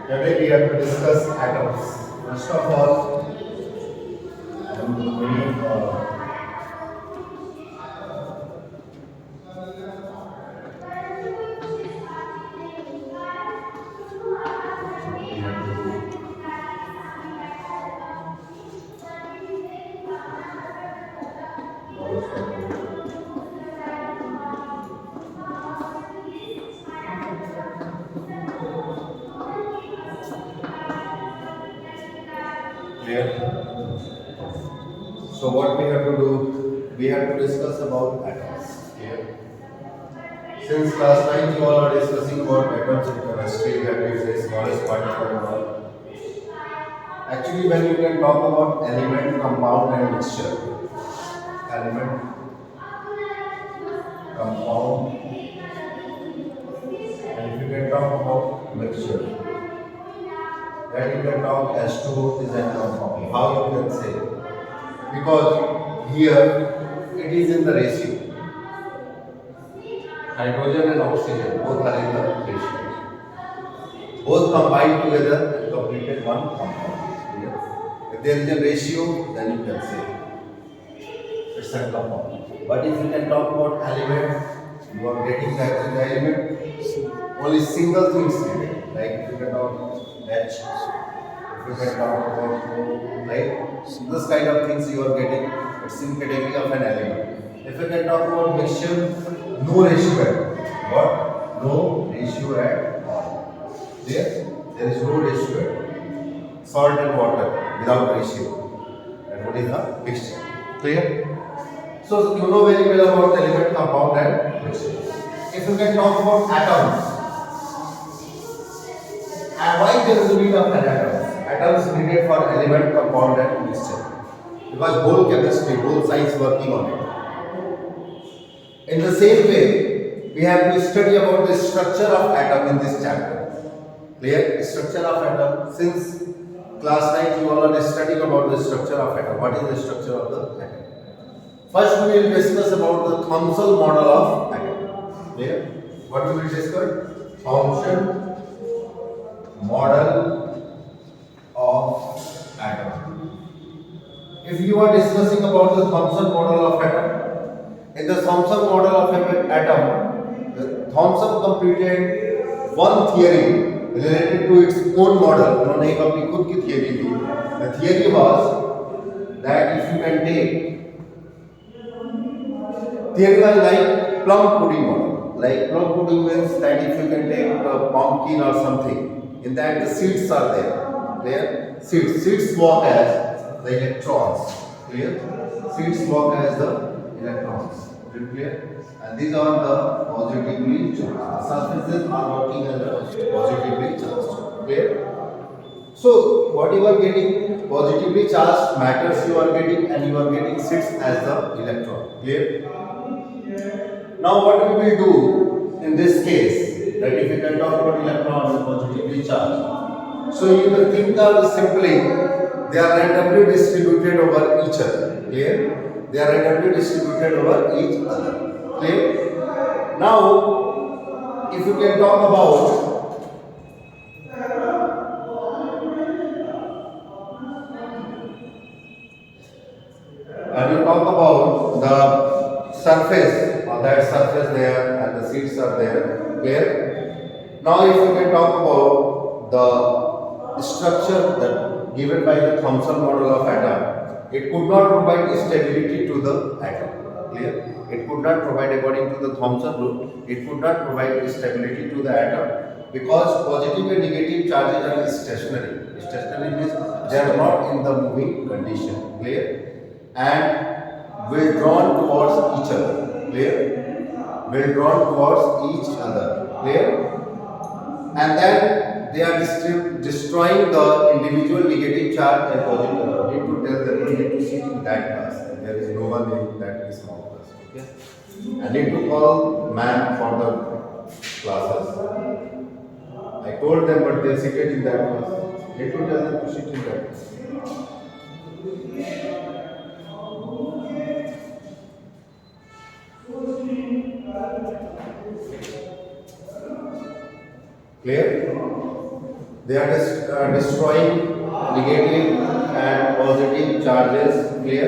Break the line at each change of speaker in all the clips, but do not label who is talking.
Today we have to discuss atoms. First of all, I am going to what we have to do. Clear? So what we have to do? We have to discuss about atoms. Clear? Since last time you all are discussing about atoms in chemistry, that is the smallest particle and all. Actually, when you can talk about element, compound, and mixture, element, compound, and if you can talk about mixture, then you can talk H2O is a compound. How you can say? Because here it is in the ratio. Hydrogen and oxygen both are in the ratio. Both combined together and completed one compound. Yes. If there is a ratio, then you can say it's a compound. But if you can talk about element, you are getting that in the element only single things needed. Like if you can talk H, if you can talk about O, right? This kind of things you are getting. It's in category of an element. If you can talk about mixture, no ratio at all. What? No ratio at all. There is no ratio at all. Salt and water without ratio. And what is the mixture? Clear? So you know very well about element, compound, and mixture. If you can talk about atoms, and why there is a need of an atoms? Atoms needed for element, compound, and mixture. Because whole chemistry, whole science working on it. In the same way, we have to study about the structure of atom in this chapter. Clear? Structure of atom. Since class 9 you all are studying about the structure of atom. What is the structure of the atom? First we will discuss about the Thomson model of atom. Clear? What we will discuss? Thomson model of atom. If you are discussing about the Thomson model of atom, in the Thomson model of atom, Thomson completed one theory related to its own model. उन्होंने एक अपनी खुद की theory the. The theory was that if you can take theory was like plum pudding model. Like plum pudding means that if you can take a pumpkin or something, in that the seeds are there. Clear? Seeds work as the electrons. Clear? Seeds work as the electrons. Is it clear? And these are the positively charged. Surfaces are working as a positively charged. Clear? So what you are getting, positively charged matters you are getting, and you are getting seeds as the electron. Clear? Now what we will do in this case, that if you can talk about electrons positively charged, so you can think of simply they are randomly distributed over each other. Clear? They are randomly distributed over each other. Clear? Now, if you can talk about the surface, on that surface there and the seeds are there. Clear? Now, if you can talk about the structure that given by the Thomson model of atom, it could not provide stability to the atom. Clear? It could not provide, according to the Thomson rule, it could not provide stability to the atom because positive and negative charges are stationary. Stationary means they are not in the moving condition. Clear? And will drawn towards each other. Clear? Will drawn towards each other. Clear? And then they are destroying the individual negative charge and positive. I need to tell them you need to sit in that class. There is no one in that small class. Okay? I need to call man for the classes. I told them, but they seated in that class. I need to tell them to sit in that class. Clear? They are destroying negative and positive charges. Clear?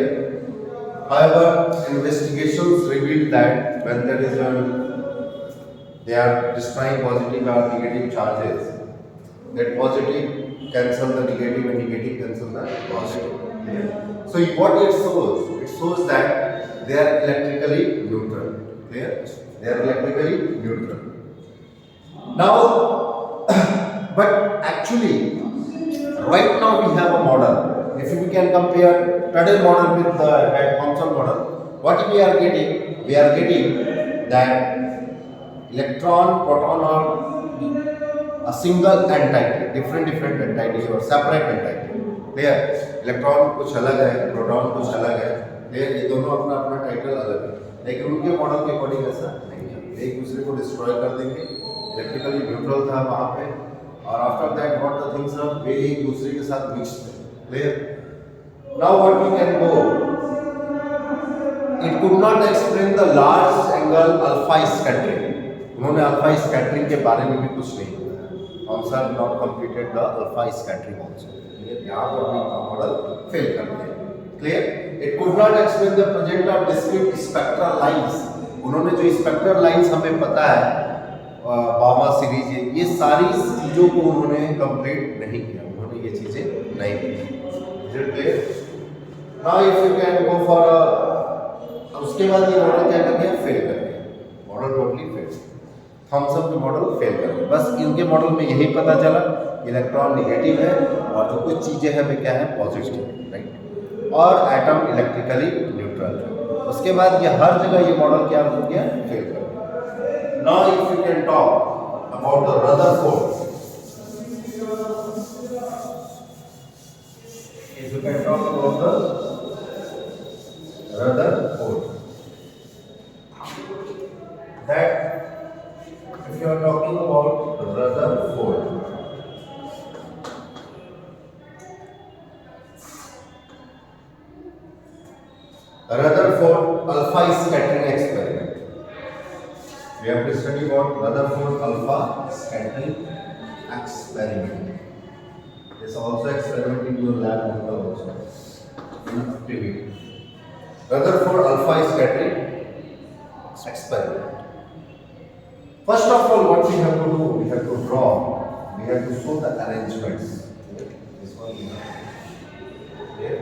However, investigations reveal that when there is they are destroying positive or negative charges, that positive cancel the negative and negative cancel the positive. Clear? So what it shows? It shows that they are electrically neutral. Clear? They are electrically neutral. Now, but actually, right now we have a model. If we can compare Pradel model with the Thomson model, what we are getting? We are getting that electron, proton are a single entity, different entity or separate entity. Clear? Electron कुछ अलग है, proton कुछ अलग है. Clear? ये दोनों अपना अपना टाइटल अलग है, लेकिन उनके मॉडल के अकॉर्डिंग ऐसा नहीं है. एक दूसरे को डिस्ट्रॉय कर देंगे. इलेक्ट्रिकली न्यूट्रल था वहाँ पे, और after that what the things are, वे एक दूसरे के साथ मिक्स थे. Clear? Now what we can go, it could not explain the large angle alpha scattering. उन्होंने अल्फा स्कैटरिंग के बारे में भी कुछ नहीं बताया. Also not completed the alpha scattering also. यहाँ पर भी मॉडल फेल कर दिया. Clear? It could not explain the present of discrete spectral lines. उन्होंने जो स्पेक्ट्रल लाइंस हमें पता है बामा सीरीज, ये सारी चीजों को उन्होंने कंप्लीट नहीं किया. उन्होंने ये चीजें नहीं की. Now if you can go for, उसके बाद ये मॉडल क्या कर गया? फेल कर गया. Model totally fail. थॉमसन के मॉडल फेल कर गए. बस इनके मॉडल में यही पता चला इलेक्ट्रॉन नेगेटिव है और जो कुछ चीज़ें हैं वे क्या है? पॉजिटिव. राइट? और एटम इलेक्ट्रिकली न्यूट्रल है. उसके बाद ये हर जगह ये मॉडल क्या हो गया? फेल कर गया. Now if you can talk about the Rutherford, if you can talk about the Rutherford, that if you are talking about Rutherford, Rutherford alpha scattering experiment. We have to study about Rutherford alpha scattering experiment. This also experiment in your lab also in activity. Rutherford alpha scattering experiment. First of all, what we have to do, we have to draw, we have to show the arrangements. This one we have here.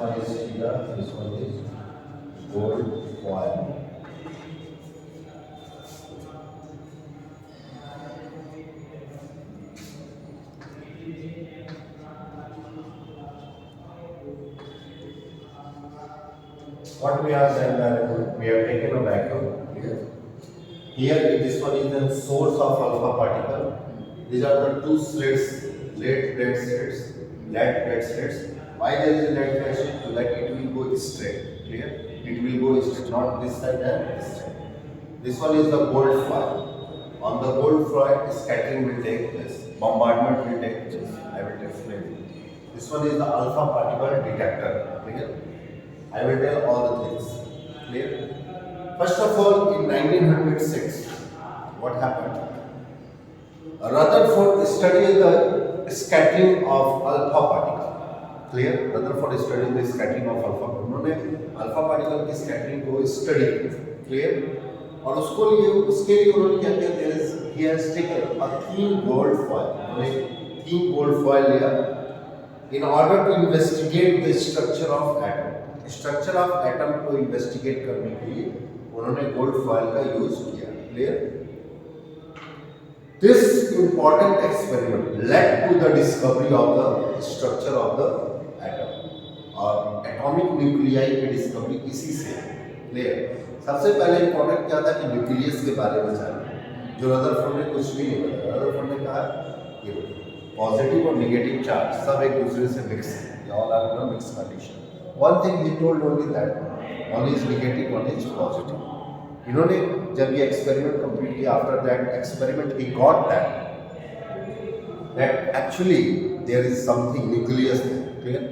one is cedar, this one is gold foil. What we have done, we have taken a vacuum here. Here, this one is the source of alpha particle. These are the two slits, lead plate slits, lead plate slits. Why there is a lead plate slit? So that it will go straight. Clear? It will go straight, not this side and this side. This one is the gold foil. On the gold foil, scattering will take place. Bombardment will take place. I will explain. This one is the alpha particle detector. Clear? I will tell all the things. Clear? First of all, in 1906, what happened? Rutherford studied the scattering of alpha particle. Clear? Rutherford studied the scattering of alpha, उन्होंने alpha particle की scattering को study किया, clear? और उसके लिए उन्होंने क्या किया, there is he has taken a thin gold foil, उन्होंने थिन गोल्ड फॉइल लिया in order to investigate the structure of atom. Structure of atom को इन्वेस्टिगेट करने के लिए उन्होंने गोल्ड फॉइल का यूज किया, clear? This important experiment led to the discovery of the structure of the atom, और atomic nuclei की discovery इसी से, क्लियर? सबसे पहले इंपॉर्टेंट क्या था कि न्यूक्लियस के बारे में जाना, जो रदरफोर्ड ने कुछ भी नहीं बताया। रदरफोर्ड ने कहा ये पॉजिटिव और नेगेटिव चार्ज सब एक दूसरे से मिक्स है, all are in mix condition. One thing he told only that one is negative, one is positive. इन्होंने जब ये एक्सपेरिमेंट कंप्लीट किया, after that experiment he got that actually there is something nucleus, clear?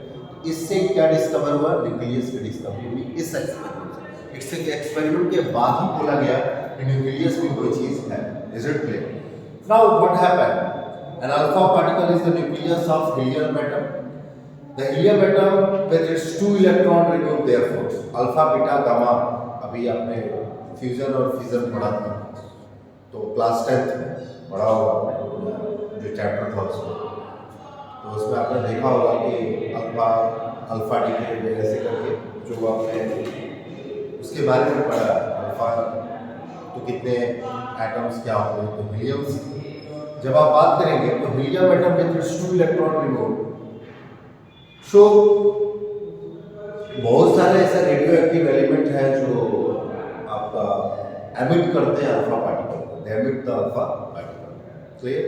इससे क्या discover हुआ, nucleus की discovery हुई इस एक्सपेरिमेंट। इससे एक्सपेरिमेंट के बाद ही बोला गया कि न्यूक्लियस में कोई चीज है, is it clear? Now what happened, an alpha particle is the nucleus of helium atom. The helium atom with its 2 electron removed, therefore alpha beta gamma, अभी आपने फ्यूजन और फिजन पढ़ा था, तो क्लास 10th में पढ़ा होगा आपने जो चैप्टर था उसमें, तो उसमें आपने देखा होगा कि अल्फा डी ऐसे करके जो आपने उसके बारे में पढ़ा, अल्फा तो कितने एटम्स क्या होते हैं, तो हीलियम्स। जब आप बात करेंगे तो helium atom with its 2 electron remove, so बहुत सारे ऐसे रेडियो एक्टिव एलिमेंट हैं जो आपका एमिट करते हैं alpha particle, they emit the alpha particle, clear?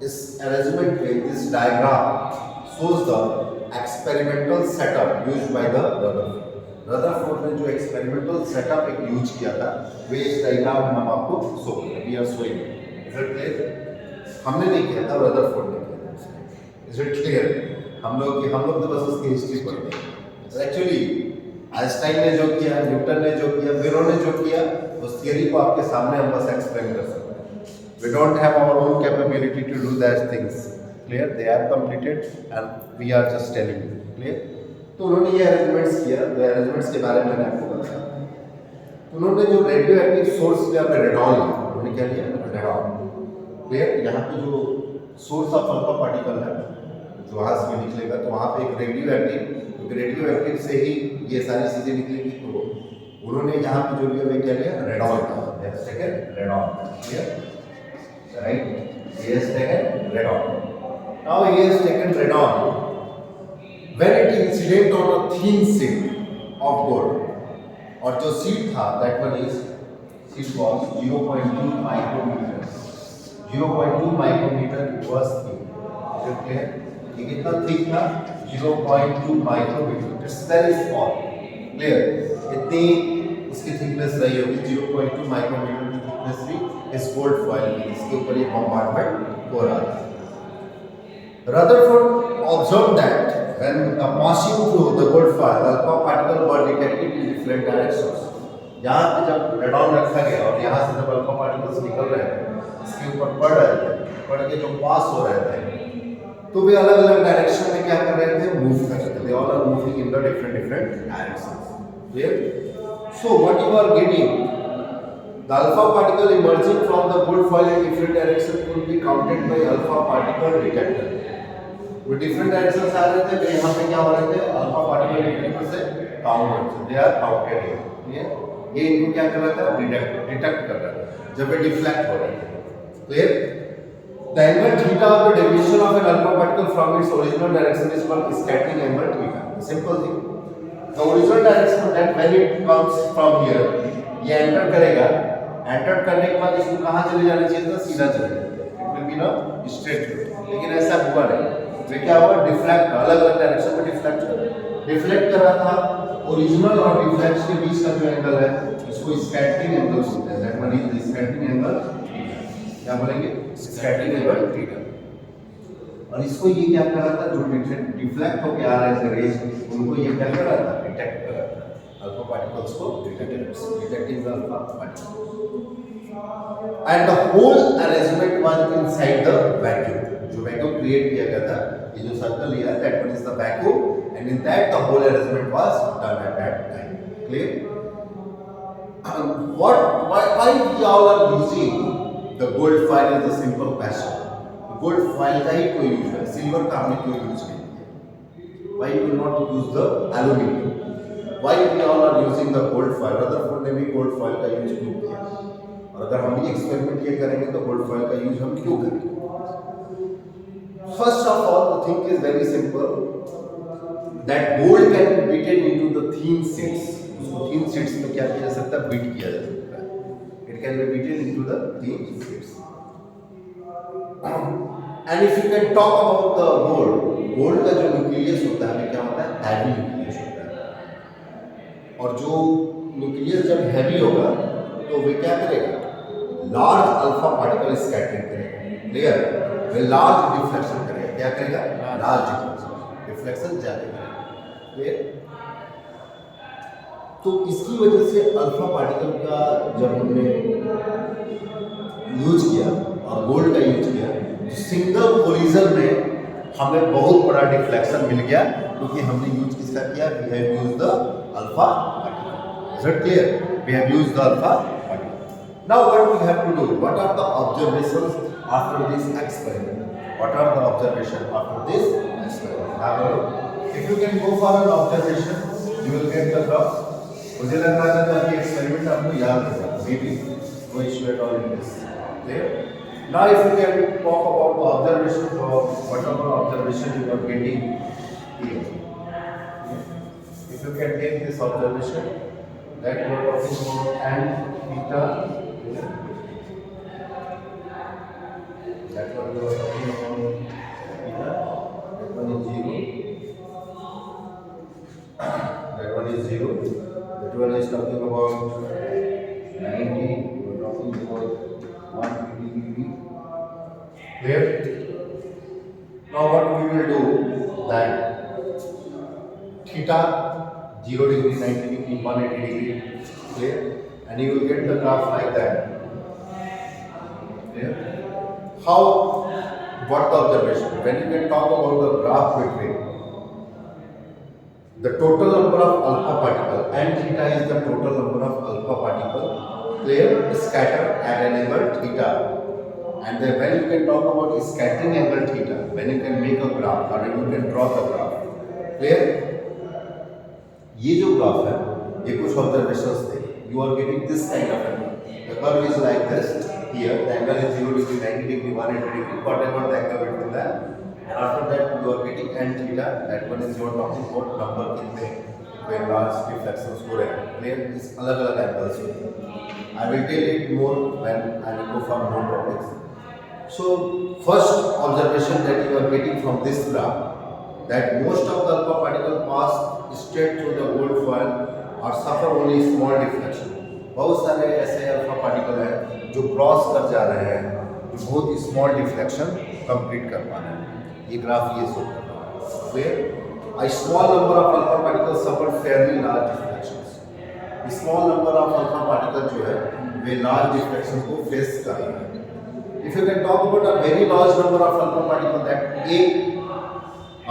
इस अरेंजमेंट में this diagram shows the experimental setup used by the Rutherford. Rutherford ने जो एक्सपेरिमेंटल सेटअप एक यूज किया था, वे इस डायग्राम में हम आपको शो करेंगे, we are showing, is it clear? हमने नहीं किया था, रदरफोर्ड ने किया था, इज इट क्लियर? हम लोग तो बस उसकी हिस्ट्री पढ़ते हैं। एक्चुअली आइंस्टाइन ने जो किया, न्यूटन ने जो किया, वीरो ने जो किया, उस थियरी को आपके सामने हम बस एक्सप्लेन कर सकते हैं। We don't have our own capability to do that things, clear? They are completed and we are just telling you, clear? तो उन्होंने ये अरेंजमेंट्स किया, तो अरेंजमेंट्स के बारे में मैंने आपको बताया। उन्होंने जो रेडियो एक्टिव सोर्स लिया, रेडॉन लिया, उन्होंने क्या लिया, रेडॉन, क्लियर? यहाँ पे जो सोर्स ऑफ अल्फा पार्टिकल है जो वहाँ से निकलेगा, तो वहाँ पे एक रेडियो एक्टिव से ही ये सारी चीज़ें निकलेगी, तो उन्होंने यहाँ पे जो लिया वे क्या लिया, radon, radon, clear? Right, he has taken radon. Now he has taken radon when it incident on a thin sheet of gold, और जो sheet था that one is sheet was 0.2 micrometer. 0.2 micrometer it was thick. Is it clear? ये कितना thick था? 0.2 micrometer. It's very small. Clear? इतनी उसकी thickness रही होगी, 0.2 micrometer की thickness थी इस gold foil की, इसके ऊपर ये bombardment हो रहा था। Rutherford observed that when passing through the gold foil, alpha particles were detected in different directions. यहाँ पे जब रेडॉन रखा गया और यहाँ से जब अल्फा पार्टिकल्स निकल रहे थे, इसके ऊपर पड़ रहे थे, पड़ के जो पास हो रहे थे, तो वे अलग अलग डायरेक्शन में क्या कर रहे थे, मूव कर रहे थे। They all are moving in the different directions. Clear? So what you are getting, the alpha particle emerging from the gold foil in different direction could be counted by alpha particle detector. वो different directions आ रहे थे, तो यहाँ पे क्या हो रहे थे, अल्फा पार्टिकल डिटेक्टर से count, they are counted here, clear? ये इनको क्या कर रहा था, डिटेक्ट कर रहा था जब ये डिफ्लेक्ट हो रहे थे, clear? The angle theta of the deviation of an alpha particle from its original direction is called scattering angle theta. Simple thing, the original direction that when it comes from here, ये enter करेगा, enter करने के बाद इसको कहाँ चले जाना चाहिए था, सीधा चले जाता, इट विल बी ना स्ट्रेट, लेकिन ऐसा हुआ नहीं। तो क्या हुआ, डिफ्लेक्ट, अलग अलग डायरेक्शन में डिफ्लेक्ट कर रहा था। ओरिजिनल और डिफ्लेक्ट के बीच का जो एंगल है इसको स्कैटरिंग एंगल बोलते हैं, that one is the scattering angle theta. क्या बोलेंगे, स्कैटरिंग एंगल थीटा। और इसको ये क्या कर रहा था, जो डिफ्लेक्ट होके आ रहे थे रेज, उनको ये क्या कर रहा था, डिटेक्ट कर रहा था, अल्फा पार्टिकल्स को detecting the alpha particle. And the whole arrangement was inside the vacuum, जो वैक्यूम क्रिएट किया गया था, ये जो सर्कल लिया है, that one is the vacuum and in that the whole arrangement was done at that time. Clear? Why we all are using the gold foil is a simple question. Gold foil का ही कोई use है, silver का हमने क्यों use नहीं किया? Why you will not use the aluminium? Why we all are using the gold foil? Rutherford ने भी गोल्ड फॉइल का यूज क्यों किया? और अगर हम भी एक्सपेरिमेंट ये करेंगे तो गोल्ड फॉइल का यूज हम क्यों करेंगे? First of all, the thing is very simple. That gold can be beaten into the thin sheets. उसको thin sheets में क्या किया जा सकता है? बीट किया जा सकता है. It can be beaten into the thin sheets. And if you can talk about the gold का जो न्यूक्लियस होता है क्या होता है? हैवी न्यूक्लियस होता है. और जो न्यूक्लियस जब हैवी होगा तो वे क्या करेगा? लार्ज अल्फा पार्टिकल स्कैटरिंग करेगा. क्लियर? वे लार्ज डिफ्लेक्शन करेगा. क्या करेगा? लार्ज डिफ्लेक्शन ज्यादा करेगा. क्लियर? तो इसकी वजह से अल्फा पार्टिकल का जब हमने यूज किया और गोल्ड का यूज किया तो सिंगल कोलिजन में हमें बहुत बड़ा डिफ्लेक्शन मिल गया क्योंकि हमने यूज किसका किया? We have used the alpha particle. Is it clear? We have used the alpha particle. Now what we have to do? What are the observations after this experiment? What are the observation after this experiment? Have a look. If you can go for an observation you will get the graph. मुझे लग रहा है कि experiment आपको याद होगा. Maybe no issue at all in this. Clear? Now if you can talk about the observation of whatever observation you are getting here. If you can take this observation that you are talking about and theta, that one you are talking about theta, that one is 0, that one is 0, that one is talking about 90, you are talking about 180 degree. Clear? Now what we will do that theta 0 degree, 90 degree, 180 degree. Clear? And you will get the graph like that. Clear? How? What the observation? When you can talk about the graph between the total number of alpha particle and theta is the total number of alpha particle. Clear? Scattered at an angle theta. And then when you can talk about scattering angle theta, when you can make a graph or you can draw the graph. Clear? ये जो graph है ये कुछ observations थे. You are getting this kind of angle. The curve is like this. Here the angle is 0 degree, 90 degree, 180 degree, whatever the angle between that. And after that you are getting n theta. That one is you are talking about number कितने where large deflections हो रहे हैं. Clear? इस अलग-अलग angles हैं. I will tell it more when I will go for more topics. So first observation that you are getting from this graph that most of the alpha particle pass straight through the gold foil or suffer only small deflection. बहुत सारे ऐसे alpha particle हैं जो cross कर जा रहे हैं जो बहुत ही स्मॉल डिफ्लेक्शन कंप्लीट कर पा रहे हैं. ये ग्राफ ये शो कर रहा है. Where a small number of alpha particles suffer fairly large deflections. Small number of alpha particle जो है वे लार्ज डिफ्लेक्शन को फेस कर रहे हैं. If you can talk about a very large number of alpha particles that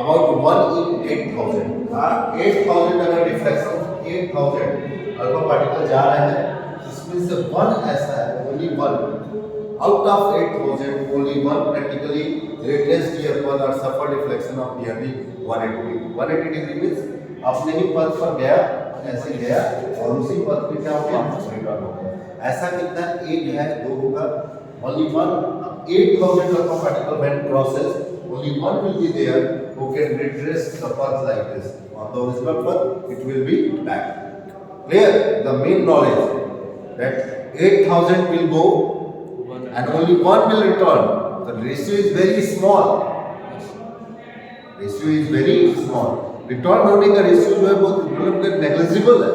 about 1 in 8,000. 8,000 अगर deflection 8,000 alpha particle जा रहे हैं इसमें से वन ऐसा है only one out of 8,000 only one practically retraced here पर और suffer deflection of nearly 180 degree. 180 degree means अपने ही पथ पर गया ऐसे गया और उसी पथ पे क्या हो गया रिटर्न हो गया. ऐसा कितना? एक है, दो होगा. Only one 8,000 alpha particle when crosses, only one will be there who can retrace the path like this. On the original path, it will be back. Clear? The main knowledge that 8,000 will go and only one will return. The ratio is very small. Ratio is very small. Return होने का ratio जो है बहुत negligible है.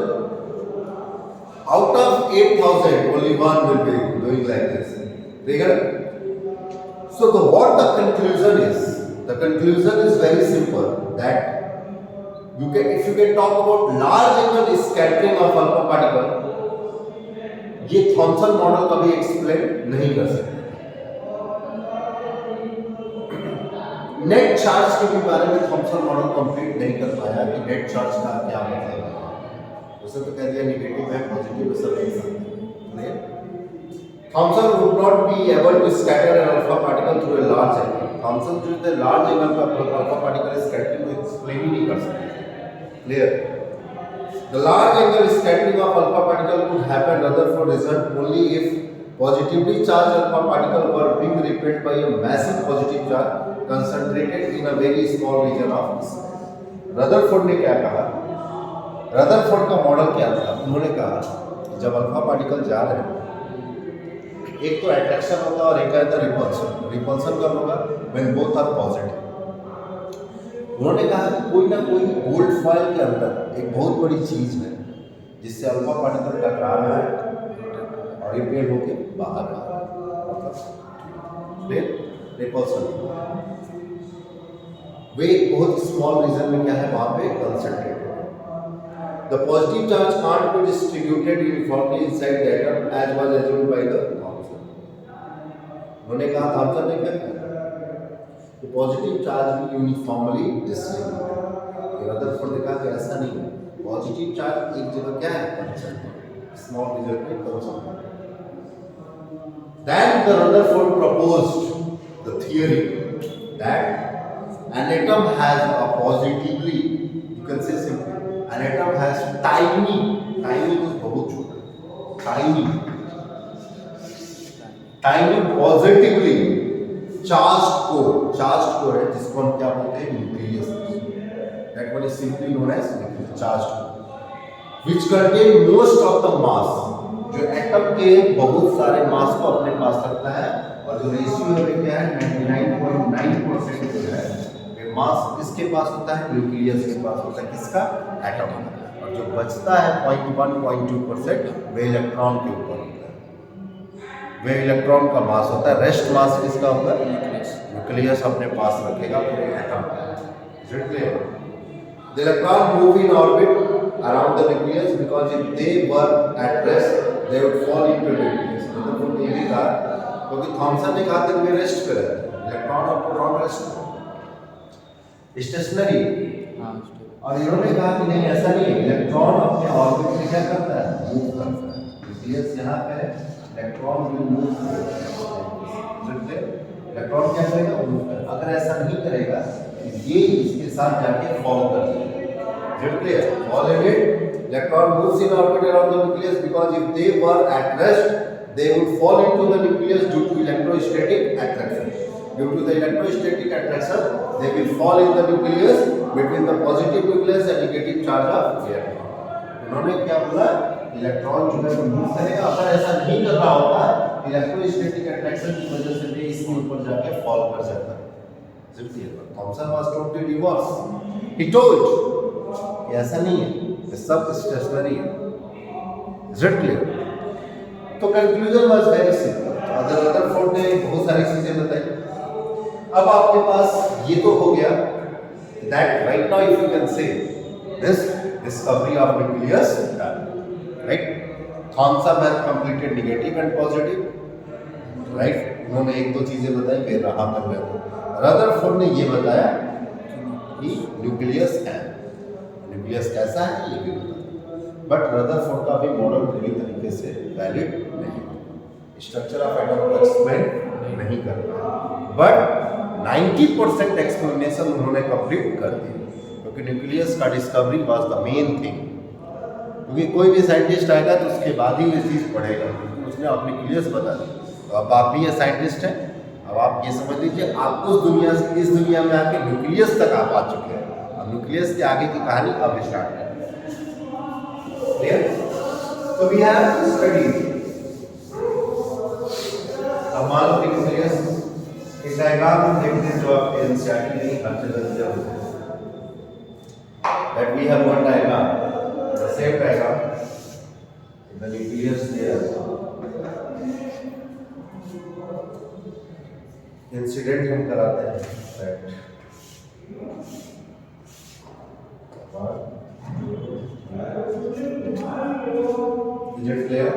Out of 8,000, only one will be doing like this. So what the conclusion is? The conclusion is very simple that you can, if you can talk about large angle scattering of alpha particle, ये Thompson model कभी explain नहीं कर सकते. Net charge के भी बारे में Thompson model complete नहीं कर पाया कि नेट चार्ज का क्या मतलब है। उसे तो कह दिया नेगेटिव है, पॉजिटिव है, सब एक साथ है। Thomson would not be able to scatter an alpha particle through a large angle. Thomson जो है लार्ज एंगल पर अल्फा पार्टिकल स्कैटरिंग को एक्सप्लेन ही नहीं कर सकते। Clear? The large angle scattering of alpha particle could happen Rutherford result only if positively charged alpha particle were being repelled by a massive positive charge concentrated in a very small region of space. Rutherford ने क्या कहा? Rutherford का model क्या था? उन्होंने कहा कि जब अल्फा पार्टिकल जा रहे हैं, एक तो अट्रैक्शन होगा और एक है रिपल्सन। रिपल्सन कब होगा? When both are positive. उन्होंने कहा कि कोई ना कोई गोल्ड फॉइल के अंदर एक बहुत बड़ी चीज है जिससे अल्फा पार्टिकल टकरा रहा है और रिपेल होके बाहर आ रहा है, रिपल्सन। वे एक बहुत स्मॉल रीजन में क्या है वहां पे concentrated. The positive charge can't be distributed uniformly inside the atom as was assumed by the Thomson. उन्होंने कहा थॉमसन ने क्या कहा कि पॉजिटिव चार्ज भी यूनिफॉर्मली डिस्ट्रीब्यूटेड। रदरफोर्ड ने कहा कि ऐसा नहीं है, पॉजिटिव चार्ज एक जगह क्या है कंसंट्रेटेड, स्मॉल रीजन में concentrated. Then the Rutherford proposed the theory that an atom has a positively, you can say simply, an atom has tiny means बहुत छोटा, tiny positively charged core है जिसको हम क्या बोलते हैं nucleus. that one is simply known as charged core which contain most of the mass। जो atom के बहुत सारे मास को अपने पास रखता है और जो रेशियो है क्या है 99.9% जो है मास किसके पास होता है? न्यूक्लियस के पास होता है। किसका? एटम का। और जो बचता है 0.1-0.2% वे इलेक्ट्रॉन के ऊपर होता है। वे इलेक्ट्रॉन का मास होता है। रेस्ट मास किसका होगा? न्यूक्लियस अपने पास रखेगा पूरे एटम का। The electron move in orbit around the nucleus because if they were at rest they would fall into the nucleus। मतलब ये भी कहा क्योंकि थॉमसन ने कहा था वे रेस्ट पे रहते हैं, इलेक्ट्रॉन और प्रोटॉन रेस्ट स्टेशनरी। और इन्होंने कहा कि नहीं ऐसा नहीं है, इलेक्ट्रॉन अपने ऑर्बिट में क्या करता है? मूव करता है। न्यूक्लियस यहाँ पे है, इलेक्ट्रॉन विल मूव करेगा। इलेक्ट्रॉन क्या करेगा? मूव करेगा। अगर ऐसा नहीं करेगा ये इसके साथ जाके फॉल कर जाएगा। Fall in it, electron moves in orbit around the nucleus because if they were at rest they would fall into the nucleus due to electrostatic attraction। Due to the electrostatic attraction they will fall in the nucleus between the positive nucleus and negative charge of the electron। उन्होंने क्या बोला? Electron जो है वो move करेगा। अगर ऐसा नहीं कर रहा होता इलेक्ट्रोस्टैटिक अट्रैक्शन की वजह से भी इसके ऊपर जाके फॉल कर जाता है। Thomson was told to reverse. He told ऐसा नहीं है, ये सब स्टेशनरी है। तो conclusion was very simple. Rutherford ने बहुत सारी चीजें बताई। अब आपके पास ये तो हो गया that right now if you can say this discovery of nucleus right. Thomson has completed negative and positive right. उन्होंने एक दो चीजें बताई फिर रहा तक में रदरफोर्ड ने ये बताया कि न्यूक्लियस है। न्यूक्लियस कैसा है ये भी बताया, बट रदरफोर्ड का भी मॉडल पूरी तरीके से वैलिड नहीं, स्ट्रक्चर ऑफ एटम को एक्सप्लेन नहीं कर पाया। बट 90% एक्सप्लेनेशन उन्होंने कंप्लीट कर दी क्योंकि न्यूक्लियस का discovery was the main thing. क्योंकि कोई भी साइंटिस्ट आएगा तो उसके बाद ही ये चीज़ पढ़ेगा, उसने अब न्यूक्लियस बता दी। तो अब आप भी ये साइंटिस्ट हैं, अब आप ये समझ लीजिए आप उस दुनिया से इस दुनिया में आके न्यूक्लियस तक आप आ चुके हैं। न्यूक्लियस के आगे की कहानी अब स्टार्ट है। क्लियर? तो वी हैव स्टडीड। अब मान लो न्यूक्लियस एक डायग्राम हम देखते हैं जो आपके एनसीईआरटी में हर जगह दिया होता है। That we have one diagram, the same diagram, the nucleus there. Incident हम कराते हैं that is it clear?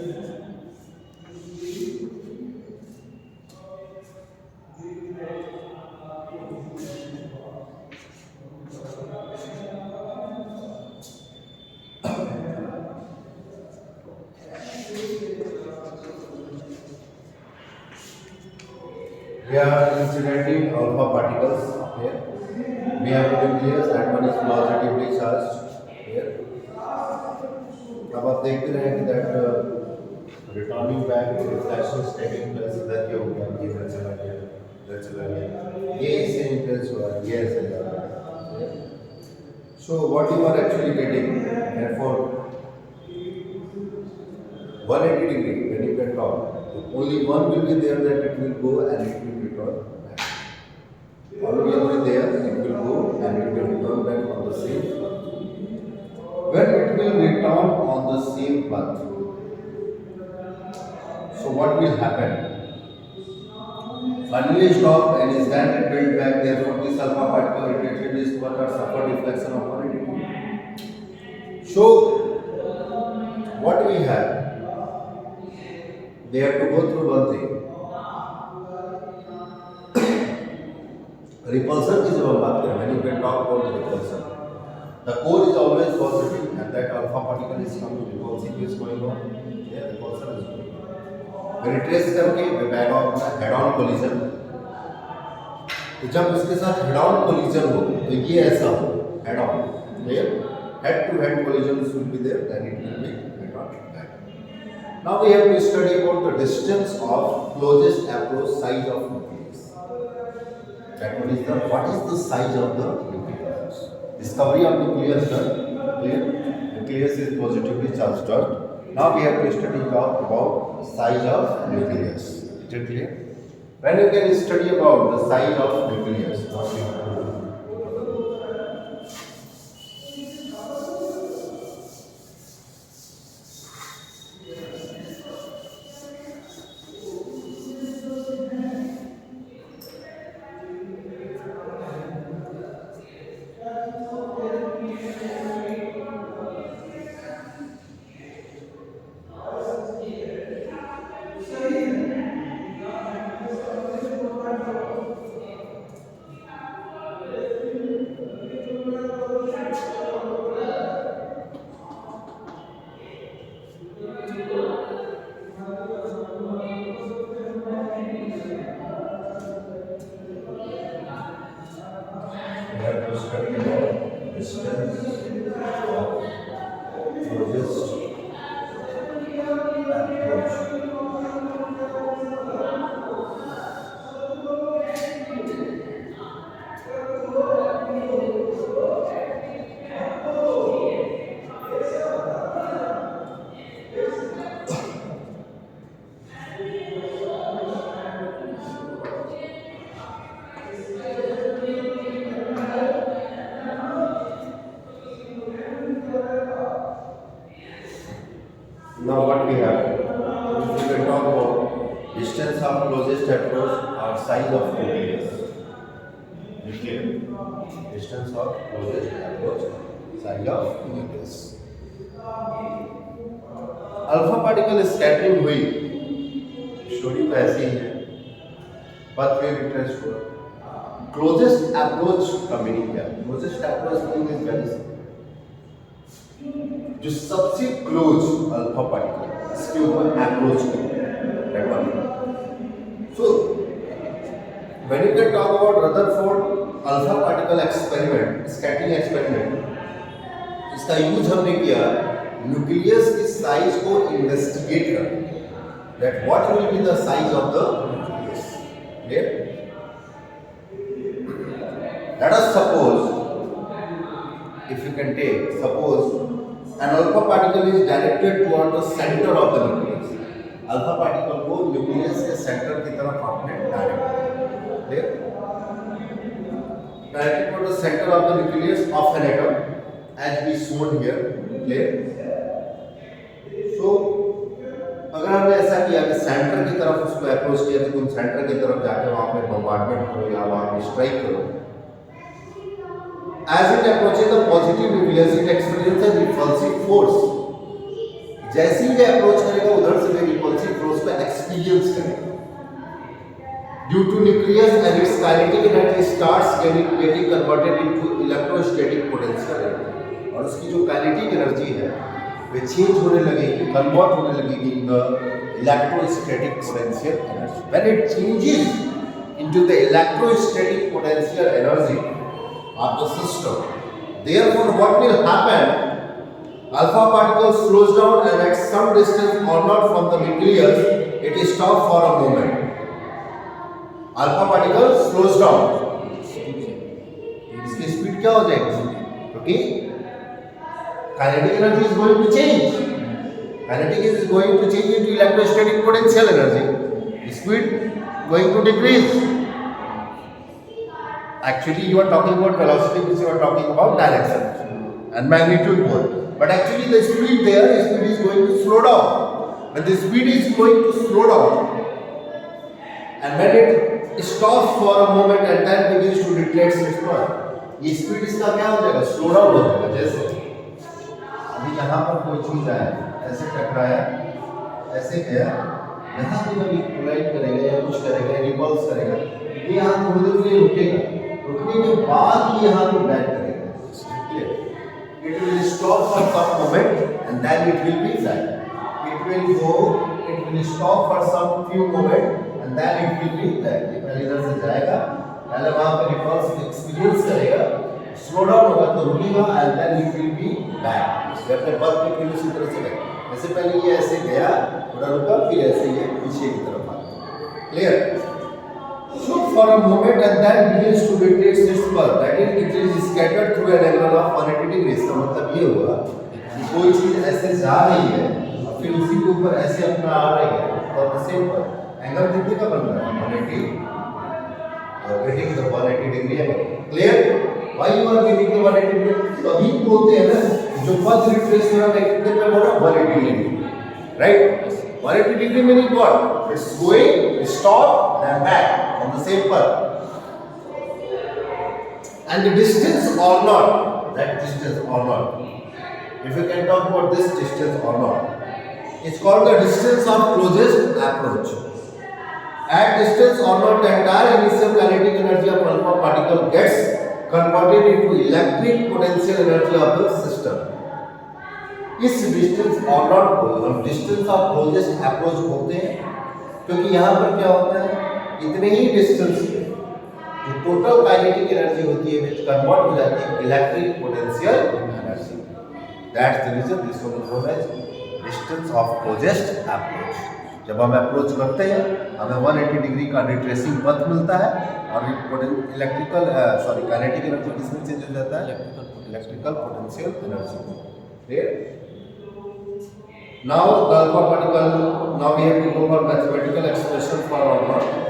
We are incidentally alpha particles here. We have a nucleus, that one is positively charged here. अब आप देखते रहे कि that returning back reflection is taking place, इधर क्या हो गया, ये इधर चला गया, इधर चला गया, ये इससे influence हुआ, ये ऐसे जा रहा है. So what you are actually getting, therefore 180 degree when you can talk, only one will be there that it will go and it will return back. All will be there, it will go and it will return back on the same path. When it will return on the same path, so what will happen? Finally stop and is then built back, therefore this alpha particle rotated is what are suffer deflection of 180. So what we have? They have to go through one thing. Repulsion की जब हम बात करें, when you can talk about the repulsion, the core is always positive and that alpha particle is coming, repulsive is going on, yeah, repulsion is going on. When it trace करके we back on head-on collision, तो जब उसके साथ head-on collision हो, तो ये ऐसा हो, head-on, clear? Head-to-head collisions will be there, then it will be head-on back. Now we have to study about the distance of closest approach size of nucleus. That one is the what is the size of the nucleus? Discovery of nucleus done. Clear? Nucleus is positively charged done. Now we have to study about size of nucleus. Is it clear? When you can study about the size of nucleus, what we have to do? Now what we have, if we can talk about distance of closest approach or size of nucleus. Clear? Distance of closest approach, size of nucleus. Alpha particle scattering हुई, story तो ऐसी ही है, पथ में retrace हुआ. Closest approach का meaning क्या है? Closest approach meaning is very simple. जो सबसे क्लोज अल्फा पार्टिकल इसके ऊपर अप्रोच करें. So when you can talk about Rutherford alpha particle experiment, scattering experiment, इसका यूज हमने किया न्यूक्लियस की साइज को इन्वेस्टिगेट करने. That what will be the size of the nucleus. Clear? Let us suppose, if you can take, suppose an alpha particle is directed toward the center of the nucleus. Alpha particle को nucleus के center की तरफ आपने direct, clear? Directed toward the center of the nucleus of an atom, as we shown here, clear? So अगर हमने ऐसा किया कि सेंटर की तरफ उसको अप्रोच किया कि तुम सेंटर की तरफ जाके वहाँ पे बम्बार्डमेंट करो या वहाँ पे स्ट्राइक करो. As it approaches the positive nucleus, it experiences a repulsive force. जैसे ही ये अप्रोच करेगा उधर से वे रिपल्सिव फोर्स को एक्सपीरियंस करेगा. Due to nucleus and its kinetic energy starts getting converted into electrostatic potential energy. और उसकी जो kinetic energy है वे चेंज होने लगेगी, कन्वर्ट होने लगेगी in the electrostatic potential energy. When it changes into the electrostatic potential energy of the system, therefore what will happen? Alpha particle slows down and at some distance or not from the nucleus, it stops for a moment. Alpha particle slows down, इसकी speed क्या हो जाएगी? क्योंकि kinetic energy is going to change, kinetic is going to change into electrostatic potential energy, speed going to decrease. Actually you are talking about velocity, which you are talking about direction and magnitude both, but actually the speed there, speed is going to slow down. When the speed is going to slow down and when it stops for a moment and then begins to retrace its path, ये speed इसका क्या हो जाएगा? Slow down हो जाएगा. जैसे अभी यहाँ पर कोई चीज आया, ऐसे टकराया, ऐसे गया, यहाँ पे कभी कोलाइड करेगा या कुछ करेगा, रिपल्स करेगा, ये यहाँ थोड़ी देर के लिए रुकेगा, रुकने के बाद ये यहाँ पे बैक करेगा. It will stop for some moment and then it will be back. It will stop for some few moment and then it will be back. ये पहले इधर से जाएगा, पहले वहाँ पे रिपल्स एक्सपीरियंस करेगा, स्लो डाउन होगा तो रुकेगा and then it will be back. इसके अपने बल के फिर उसी तरह से गए. ऐसे पहले ये ऐसे गया, थोड़ा रुका, फिर ऐसे ये पीछे की तरफ आया. Clear? Shoot for a moment and then begins to retrace its path. That is, it is scattered through an angle of 180 degrees. इसका मतलब ये हुआ कि कोई चीज ऐसे जा रही है, फिर उसी के ऊपर ऐसे अपना आ रही है, और द सेम एंगल कितने का बन रहा है? 180. Getting the 180 degree angle. Clear? Why you are getting the 180 degree? तो अभी बोलते हैं ना, जो पथ रिट्रेस हो रहा है कितने पे हो रहा है? 180 degree. Right? 180 degree meaning what? It's going, stop, then back on the same path. And the distance or not, that distance or not, if you can talk about this distance or not, it's called the distance of closest approach. At distance or not, the entire initial kinetic energy of alpha particle gets converted into electric potential energy of the system. इस distance और not को हम distance of closest approach बोलते हैं, क्योंकि यहाँ पर क्या होता है, इतने ही डिस्टेंस पे जो टोटल काइनेटिक एनर्जी होती है विच कन्वर्ट हो जाती है electric potential energy. That's the reason this one is known as distance of closest approach. जब हम अप्रोच करते हैं हमें 180 डिग्री का रिट्रेसिंग पथ मिलता है और इलेक्ट्रिकल काइनेटिक एनर्जी किसमें चेंज हो जाता है? Electrical potential energy. Clear? Now the alpha particle, now we have to go for mathematical expression for alpha.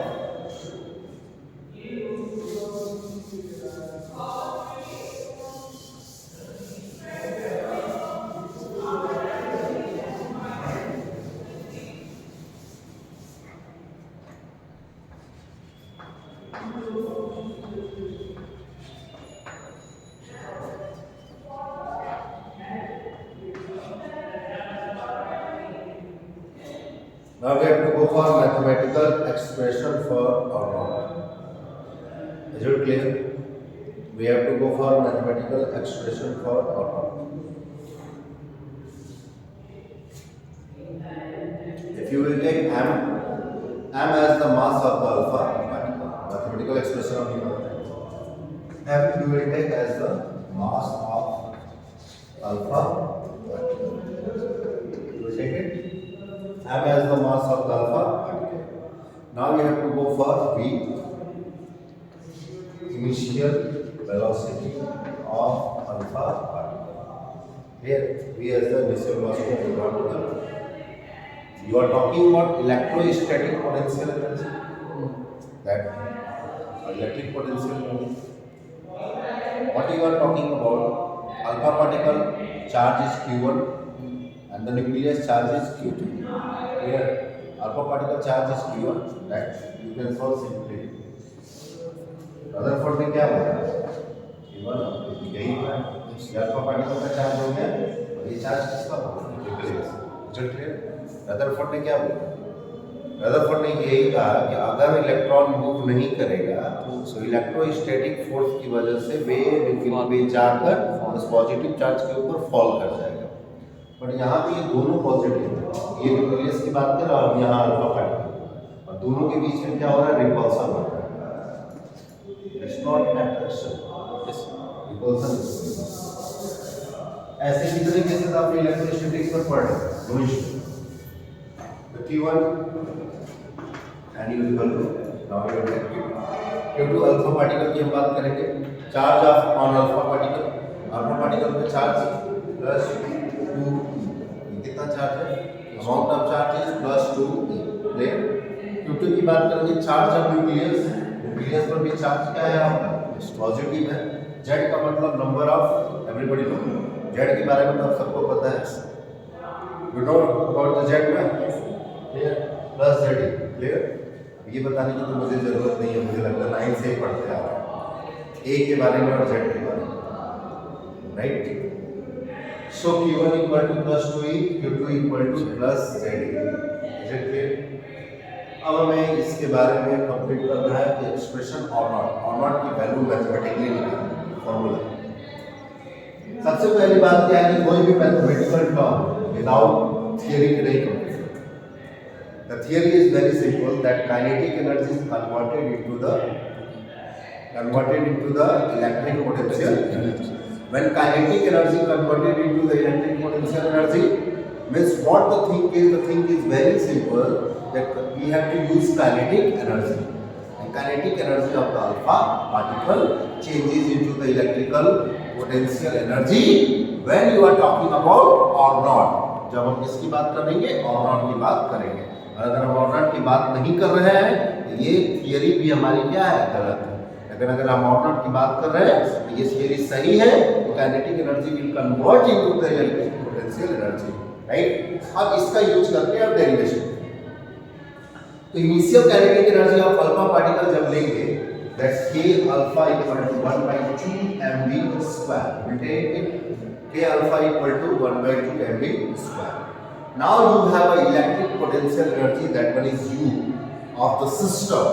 Now we have to go for mathematical expression for alpha. Is it clear? We have to go for mathematical expression for alpha. If you will take m as the mass of the alpha particle, mathematical expression of m you will take as the mass of alpha particle. You will take it m as the mass of the alpha particle. Now we have to go for v, initial velocity of alpha particle. Here v as the initial velocity of the particle. You are talking about electrostatic potential energy. That electric potential energy. What you are talking about? Alpha particle charge is q1 and the nucleus charge is q2. Here, alpha particle charge is q1. That you can solve simply. Rutherford में क्या होगा? q1 यही है. Alpha particle का charge हो गया और ये चार्ज किसका होगा? न्यूक्लियस. रदरफोर्ड ने क्या बोला? रदरफोर्ड ने यही कहा कि अगर इलेक्ट्रॉन मूव नहीं करेगा तो इलेक्ट्रोस्टैटिक फोर्स की वजह से वे जाकर उस पॉजिटिव चार्ज के ऊपर फॉल कर जाएगा। बट यहाँ पे ये दोनों पॉजिटिव है, ये न्यूक्लियस की बात कर रहा हूँ, यहाँ अल्फा पार्टिकल, और दोनों के बीच में क्या हो रहा है? रिपल्सन हो रहा है। It's not attraction, repulsion. ऐसे कितने केसेस आपने इलेक्ट्रोस्टैटिक्स में पढ़े? तो Q1 and you equal to now you get Q2 alpha particle की हम बात करेंगे। Charge of on alpha particle पे चार्ज प्लस 2 कितना चार्ज है? Amount of charge is plus 2 then Q2 की बात करेंगे। चार्ज ऑफ न्यूक्लियस पर भी चार्ज क्या है आपका? पॉजिटिव है। Z का मतलब number of, everybody know Z के बारे में तो आप सबको पता है, you know about the Z में क्लियर, प्लस Z क्लियर। ये बताने की तो मुझे जरूरत नहीं है, मुझे लगता है 9 से ही पढ़ते आ रहे हैं A के बारे में और Z के बारे में, राइट। सो Q1 equal two plus 2E, Q2 equal two plus ZE, clear. अब हमें इसके बारे में कंप्लीट करना है कि एक्सप्रेशन और नॉट की वैल्यू मैथमेटिकली निकालना फॉर्मूला। सबसे पहली बात क्या है कि कोई भी मैथमेटिकल टर्म विदाउट थियरी के नहीं complete. The theory is very simple that kinetic energy is converted into the electric potential energy. When kinetic energy converted into the electric potential energy means what the thing is very simple, that we have to use kinetic energy. And kinetic energy of the alpha particle changes into the electrical potential energy when you are talking about or not. जब हम किसकी बात करेंगे? और not की बात करेंगे। अगर हम और नॉट की बात नहीं कर रहे हैं तो ये थियरी भी हमारी क्या है? गलत है। लेकिन अगर हम और नॉट की बात कर रहे हैं तो ये थियरी सही है। Kinetic energy will convert into the electric potential energy, right. अब इसका यूज करके अब डेरिवेशन, तो initial kinetic energy of alpha particle जब लेंगे, that's K alpha equal to 1/2 mv square, will take K alpha equal to 1/2 mv square. Now you have a electric potential energy, that one is U of the system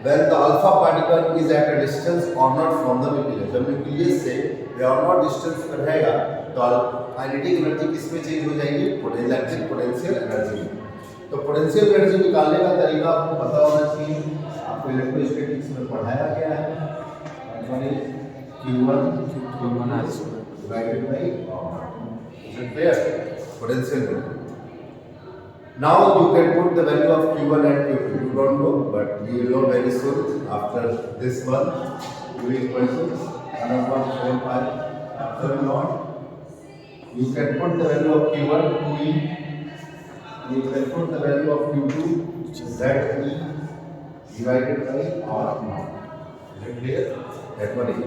when the alpha particle is at a distance or not from the nucleus. जब nucleus से or not distance पर रहेगा तो kinetic energy किस में change हो जाएगी? Electric potential energy. तो पोटेंशियल एनर्जी निकालने का तरीका आपको पता होना चाहिए, आपको इलेक्ट्रोस्टैटिक्स में पढ़ाया गया है। Q1 divided by R. Is it clear? Potential energy. Now you can put the value of Q1 and Q2. You don't know, but you will know very soon. After this one, Q equal to 1/4 epsilon naught. You can put the value of Q1 2E. You can put the value of Q2 ZE divided by R naught. Is it clear? That one is.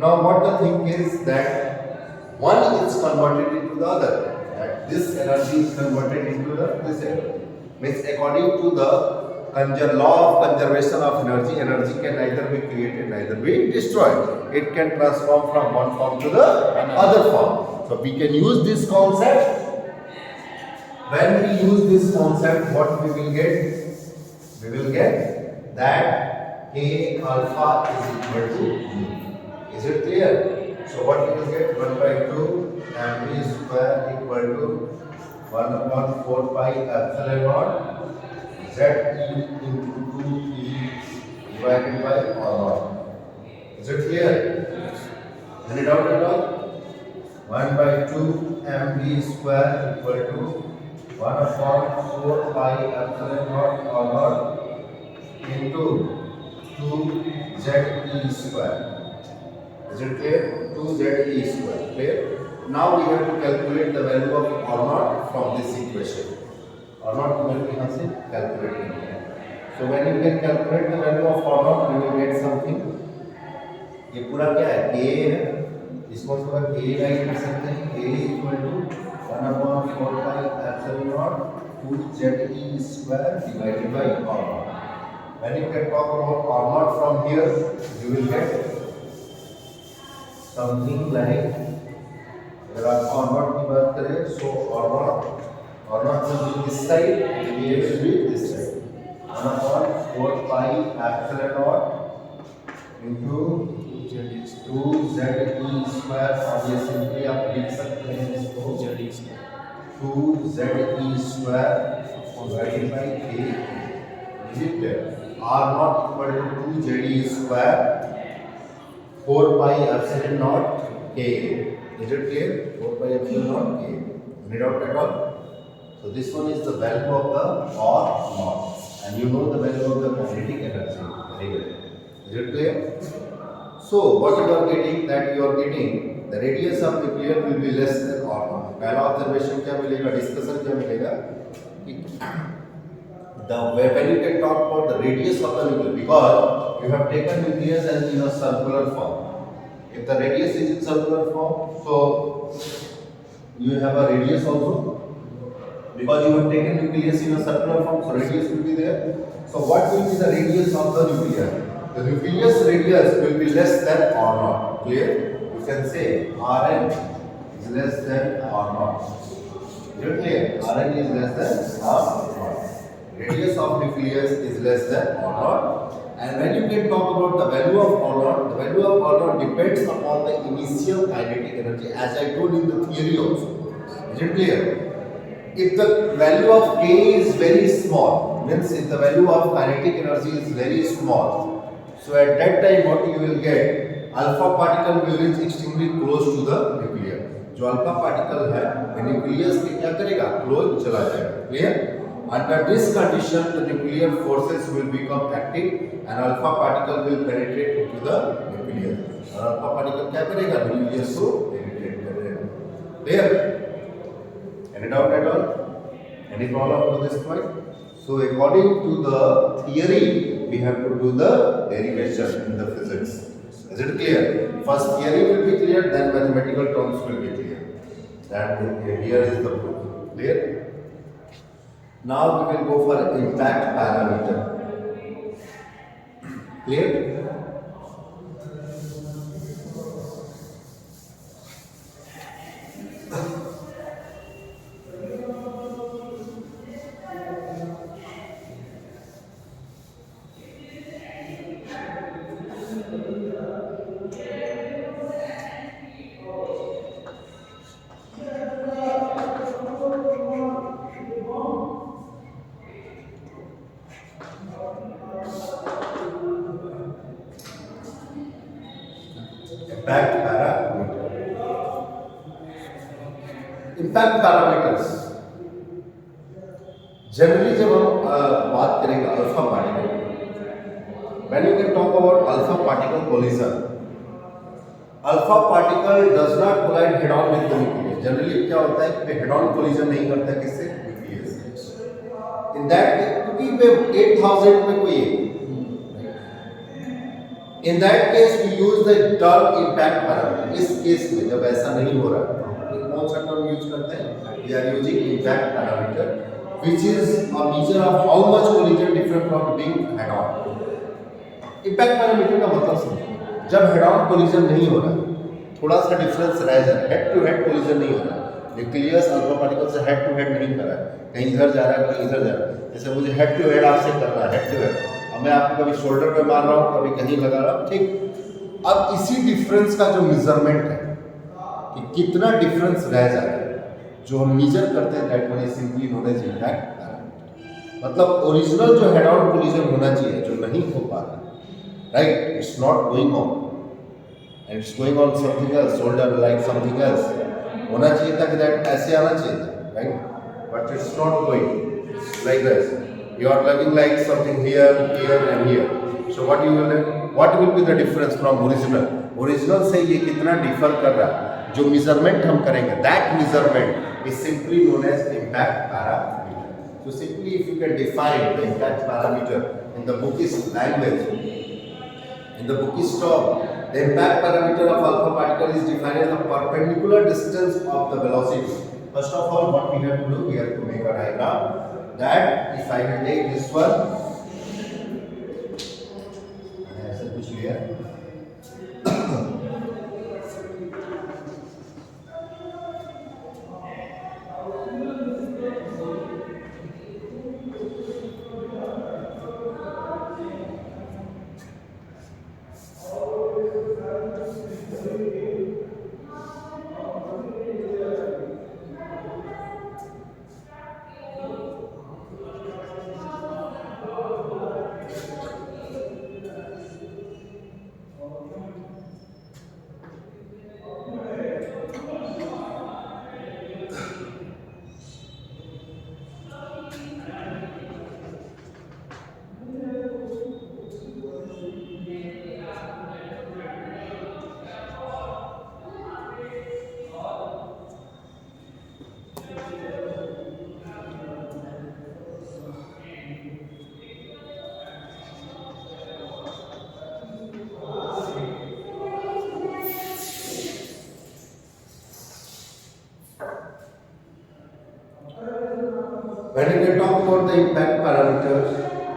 Now what the thing is that one is converted into the other, that this energy is converted into this energy. Means according to the law of conservation of energy, energy can neither be created neither be destroyed. It can transform from one form to the other form. So we can use this concept. When we use this concept, what we will get? We will get that K alpha is equal to U. Is it clear? So what we will get? 1/2 mv square equal to 1/4 pi epsilon naught ZE into 2E divided by R naught. Is it clear? Any doubt at all? 1/2 mv square equal to 1/4 pi epsilon naught R naught into 2ZE square. Is it clear? 2ZE square. Clear? Now we have to calculate the value of R naught from this equation. R naught की value यहाँ से calculate करनी है. So when you can calculate the value of R naught, you will get something. ये पूरा क्या है? K है. इसको थोड़ा K राइट कर सकते हैं. K equal to 1/4 pi epsilon naught 2ZE square divided by R naught. When you can talk about R naught from here, you will get something like, अगर आप R naught की बात करें, so R naught or not will be this side, and A will be this side. 1 upon 4 pi epsilon naught into 2 ZE square, और ये simply आप लिख सकते हैं इसको 2 ZE square divided by K. Is it clear? R naught equal to 2 ZE square 4 pi epsilon naught K. Is it clear? 4 pi epsilon naught K. Any doubt at all? So this one is the value of the R naught, and you know the value of the kinetic energy. Very good. Is it clear? So what you are getting, that you are getting the radius of nucleus will be less than R naught. पहला observation क्या मिलेगा, discussion क्या मिलेगा कि when you can talk about the radius of the nucleus, because you have taken nucleus as in a circular form. If the radius is in circular form, so you have a radius also, because you have taken nucleus in a circular form, so radius will be there. So what will be the radius of the nucleus? The nucleus radius will be less than R naught. Clear? You can say Rn is less than R naught. Is it clear? Rn is less than R naught. Radius of nucleus is less than R naught. And when you can talk about the value of R naught, the value of R naught depends upon the initial kinetic energy, as I told in the theory also. Is it clear? If the value of K is very small, means if the value of kinetic energy is very small, so at that time what you will get, alpha particle will reach extremely close to the nucleus. जो alpha particle है वो nucleus के क्या करेगा, close चला जाएगा. Clear? Under this condition, the nuclear forces will become active and alpha particle will penetrate into the nucleus. और alpha particle क्या करेगा, nucleus को penetrate करेगा. Clear? Any doubt at all? Any problem to this point? So according to the theory, we have to do the derivation in the physics. Is it clear? First theory will be clear, then mathematical terms will be clear. That here is the proof. Clear? Now we will go for impact parameter. Clear? Impact parameter. Impact parameters. Generally जब हम बात करेंगे alpha particle, when you can talk about alpha particle collision, alpha particle does not collide head on with the nucleus. Generally क्या होता है कि head on collision नहीं करता किससे, nucleus. In that क्योंकि पे 8000 में कोई है, in that case we use the term impact parameter. इस केस में जब ऐसा नहीं हो रहा तो कौन सा टर्म यूज करते हैं, we are using impact parameter, which is a measure of how much collision different from being head on. impact parameter का मतलब समझो, जब head on collision नहीं हो रहा, थोड़ा सा डिफरेंस रह जा रहा है, हेड टू हेड collision नहीं हो रहा, न्यूक्लियस अल्फा पार्टिकल से हेड टू हेड नहीं कर रहा है, कहीं इधर जा रहा है कहीं इधर जा रहा है. जैसे मुझे हेड टू हेड आपसे कर रहा है, हेड टू हेड, मैं आपको कभी शोल्डर पे मार रहा हूँ, कभी कहीं लगा रहा हूँ, ठीक. अब इसी डिफरेंस का जो मेजरमेंट है कि कितना डिफरेंस रह जाता है, जो हम मेजर करते हैं, that one is simply known as impact parameter. मतलब ओरिजिनल जो हेड ऑन कोलिजन होना चाहिए, जो नहीं हो पा रहा, right, it's not going on and it's going on something else, shoulder like something else होना चाहिए था कि दैट ऐसे आना चाहिए था, right, but it's not going like this. You are plugging like something here, here and here. So what will be the difference from original? Original से ये कितना differ कर रहा है? जो measurement हम करेंगे, that measurement is simply known as impact parameter. So simply if you can define the impact parameter in the Book's language, in the Book's term, the impact parameter of alpha particle is defined as the perpendicular distance of the velocity. First of all, what we have to do, we have to make a diagram. That if I will take this one, ऐसा कुछ लिया, about the impact parameter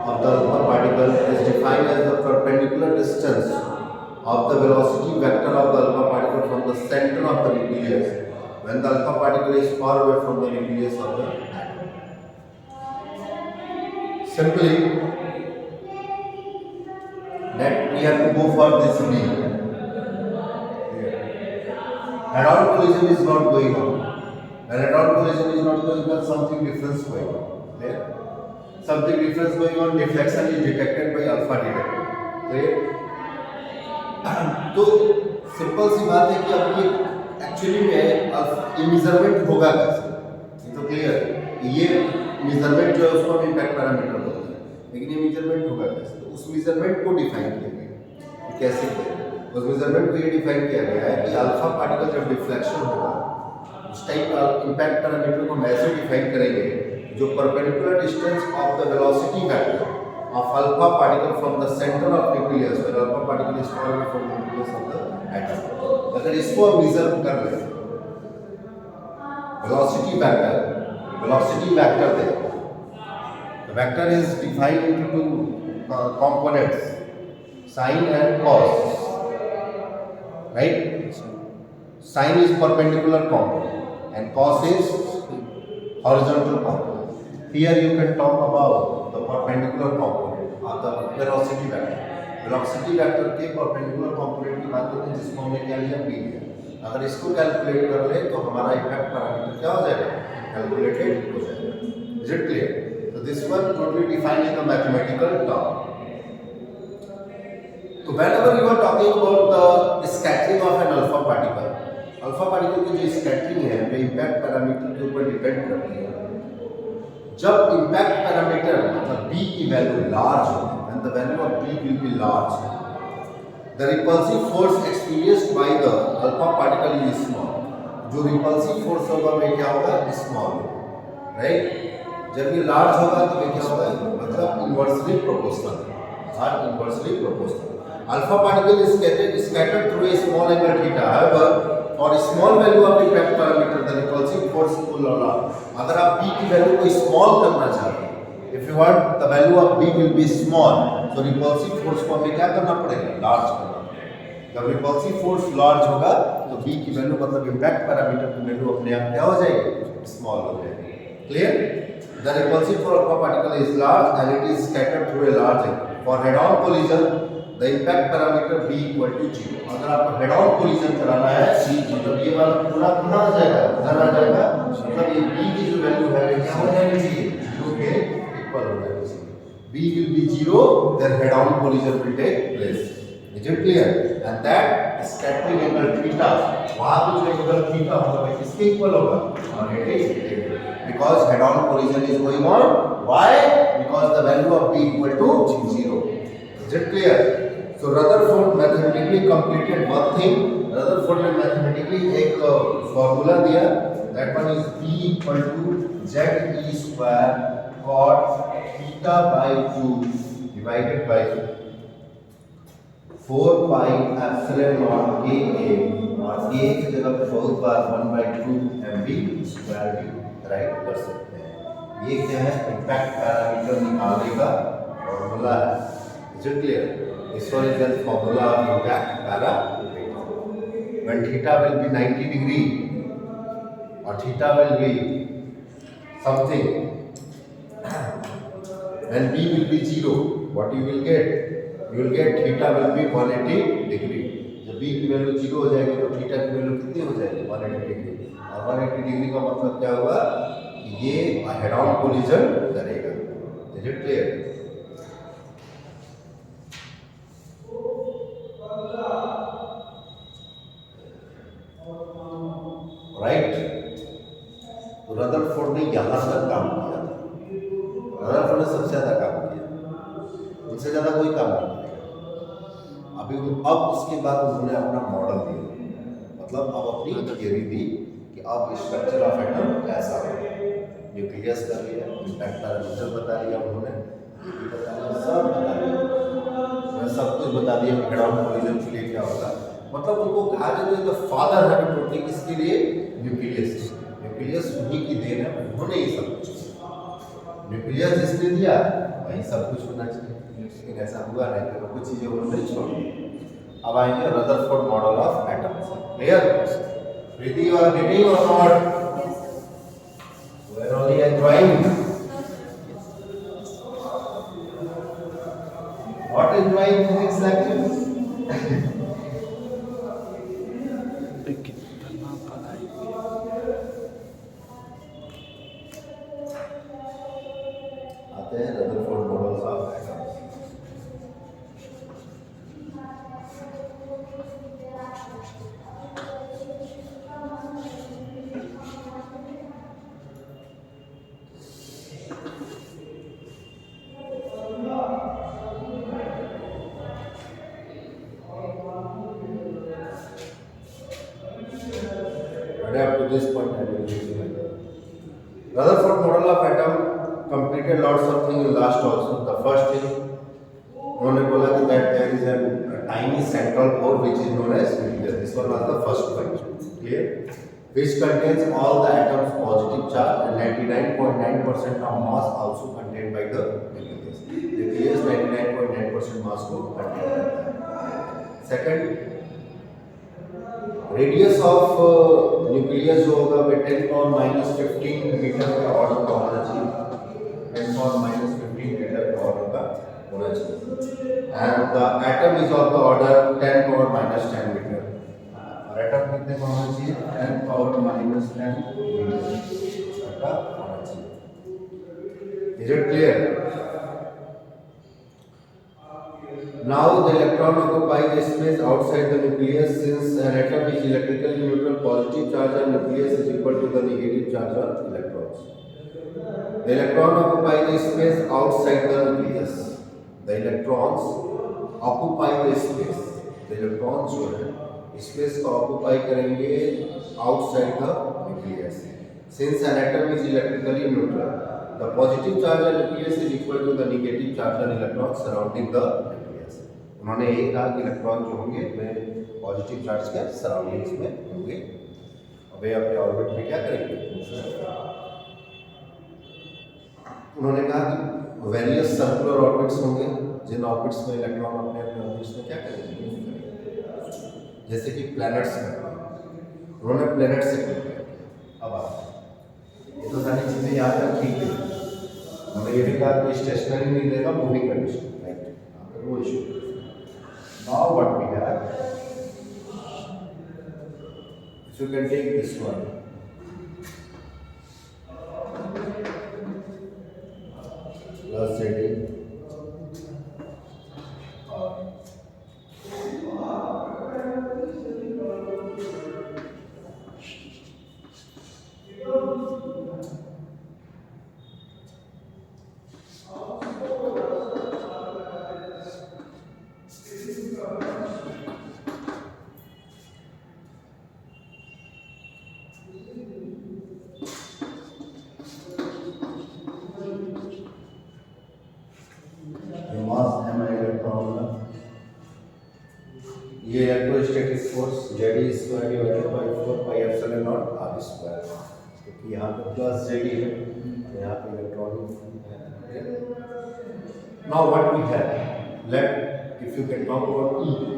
of the alpha particle is defined as the perpendicular distance of the velocity vector of the alpha particle from the center of the nucleus when the alpha particle is far away from the nucleus of the atom. Simply, that we have to go for this B. Head-on collision is not going on. When head-on collision is not going on, something different is going on. Clear? Something different is going on. Deflection is detected by alpha detector. Clear? तो simple सी बात है कि अब ये actually में measurement होगा कैसे, ये तो क्लियर है। ये मेजरमेंट जो है उसको हम इम्पैक्ट पैरामीटर बोलते हैं, लेकिन ये मेजरमेंट होगा कैसे, तो उस मेजरमेंट को डिफाइन किया गया। कैसे किया? उस मेजरमेंट को ये डिफाइन किया गया है कि अल्फा पार्टिकल जब डिफ्लेक्शन होगा उस टाइप का इम्पैक्ट पैरामीटर को हम ऐसे डिफाइन करेंगे जो perpendicular distance of the velocity vector of alpha particle from the center of nucleus where alpha particle is far away from the nucleus of the atom। अगर इसको हम मेजर कर लें velocity vector there, the vector is divided into two components, sine and cos, right? Sine is perpendicular component and cos is horizontal component. Here you can talk about the perpendicular component or the velocity vector। velocity vector के perpendicular component की बात करते हैं जिसको हमने क्या लिया, b लिया। अगर इसको कैलकुलेट कर ले तो हमारा इफेक्ट पैरामीटर क्या हो जाएगा, कैलकुलेटेड हो जाएगा। Is it clear? So this one totally defined in the mathematical term। तो whenever you are talking about the scattering of an alpha particle की जो स्कैटरिंग है वो इम्पैक्ट पैरामीटर के ऊपर डिपेंड करती है। जब इम्पैक्ट पैरामीटर मतलब b की वैल्यू लार्ज होगी, when the value of b will be large, the repulsive force experienced by the alpha particle is small। जो रिपल्सिव फोर्स होगा वो क्या होगा, स्मॉल, राइट। जब ये लार्ज होगा तो ये क्या होगा, मतलब inversely proportional. Alpha particle is scattered through a small angle theta। However, for a small value of impact parameter, the repulsive force will large। अगर आप b की वैल्यू को स्मॉल करना चाहते हैं, if you want the value of b will be small, so repulsive force को हमें क्या करना पड़ेगा, लार्ज करना पड़ेगा। जब repulsive force लार्ज होगा तो b की वैल्यू मतलब इम्पैक्ट पैरामीटर की वैल्यू अपने आप क्या हो जाएगी, स्मॉल हो जाएगी। Clear? The repulsive for alpha particle is large and it is scattered through a large angle। For head-on collision, the impact parameter b equal to 0। अगर आपको head-on collision कराना है तो ये वाला पूरा कहाँ आ जाएगा, उधर आ जाएगा, मतलब ये b की जो वैल्यू है क्या हो जाएगी, 0 के इक्वल हो जाएगी। b will be 0, then head-on collision will take place। Is it clear? And that scattering angle theta, वहाँ पे जो angle theta होगा वो किसके इक्वल होगा, 180 degree, because head-on collision is going on। Why? Because the value of b equal to 0। Is it clear? So Rutherford mathematically completed one thing। Rutherford ने mathematically एक formula दिया, that one is b equal to ze square cot theta by 2 divided by 4 pi epsilon naught k a, और k की जगह पे बहुत बार 1/2 mv square भी right कर सकते हैं। ये क्या है, इम्पैक्ट पैरामीटर निकालने का फॉर्मूला है। Is it clear? This one is the formula of impact parameter। When theta will be 90 degree or theta will be something and b will be 0, what you will get? You will get theta will be 180 degree। जब b की value 0 हो जाएगी तो theta की value कितनी हो जाएगी, 180 degree. और 180 डिग्री का मतलब क्या होगा कि ये हेड ऑन कोलिजन करेगा। Is it clear? राइट। तो रदरफोर्ड ने यहाँ तक काम किया था, रदरफोर्ड ने सबसे ज़्यादा काम किया, उनसे ज़्यादा कोई काम नहीं किया। अब उसके बाद उन्होंने अपना मॉडल दिया, मतलब अब अपनी थियरी दी कि अब स्ट्रक्चर ऑफ एटम कैसा है। न्यूक्लियस कर लिया, इम्पैक्ट पैरामीटर बता दिया उन्होंने, सब बता दिया, सब कुछ बता दिया हेड ऑन कोलिजन के लिए क्या होगा। मतलब उनको कहा जाता है द फादर है प्रोटीन, किसके लिए, न्यूक्लियस। न्यूक्लियस उन्हीं की देन है, उन्होंने ये सब कुछ। न्यूक्लियस जिसने दिया वही सब कुछ होना चाहिए, लेकिन ऐसा हुआ नहीं, तो कुछ चीजें उन्होंने छोड़ दी। अब आएंगे Rutherford model of atoms. Clear? Preeti, you are reading or not? We are only enjoying. What enjoying physics lecture? आते हैं Rutherford models of atoms. Up to this point, I will use it. Rutherford model of atom completed lots of things in last also. The first thing उन्होंने बोला कि that there is a tiny central core which is known as nucleus. This one was the first point. Clear? Which contains all the atoms positive charge and 99.9% of mass also contained by the nucleus. Nucleus 99.9% mass को contain करता है. Second, radius of nucleus जो होगा वो 10⁻⁻15 metre के order का होना चाहिए, 10⁻⁻15 मीटर के ऑर्डर का होना चाहिए। And the atom is of the order 10⁻⁻10 meter, और एटम कितने का होना चाहिए? 10⁻⁻10 मीटर का होना चाहिए। Is it clear? Now the electron occupies the space outside the nucleus. Since an atom is electrically neutral, positive charge on nucleus is equal to the negative charge on electrons. The electron occupies the space outside the nucleus. The electrons occupy the space. The electrons जो है space को occupy करेंगे outside the nucleus. Since an atom is electrically neutral, the positive charge on nucleus is equal to the negative charge on electrons surrounding the nucleus. उन्होंने ये कहा कि electron जो होंगे वे पॉजिटिव चार्ज के सराउंडिंग्स में होंगे, वे अपने ऑर्बिट में क्या करेंगे? उन्होंने कहा कि वेरियस सर्कुलर ऑर्बिट्स होंगे, जिन ऑर्बिट्स में इलेक्ट्रॉन अपने अपने ऑर्बिट्स में क्या करेंगे, जैसे कि प्लैनेट्स में। उन्होंने प्लैनेट से किया। अब ये तो सारी चीज़ें याद तक ठीक है। उन्होंने ये भी कहा कि स्टेशनरी नहीं देगा, मूविंग कंडीशन, राइट? वो issue. Now what we have, if you can take this one, plus ZD, ये electrostatic force ZD square divided by 4 pi epsilon naught R square, क्योंकि यहाँ पे प्लस जेडी है, यहाँ पे इलेक्ट्रॉनिक है। Now what we have, let if you can talk about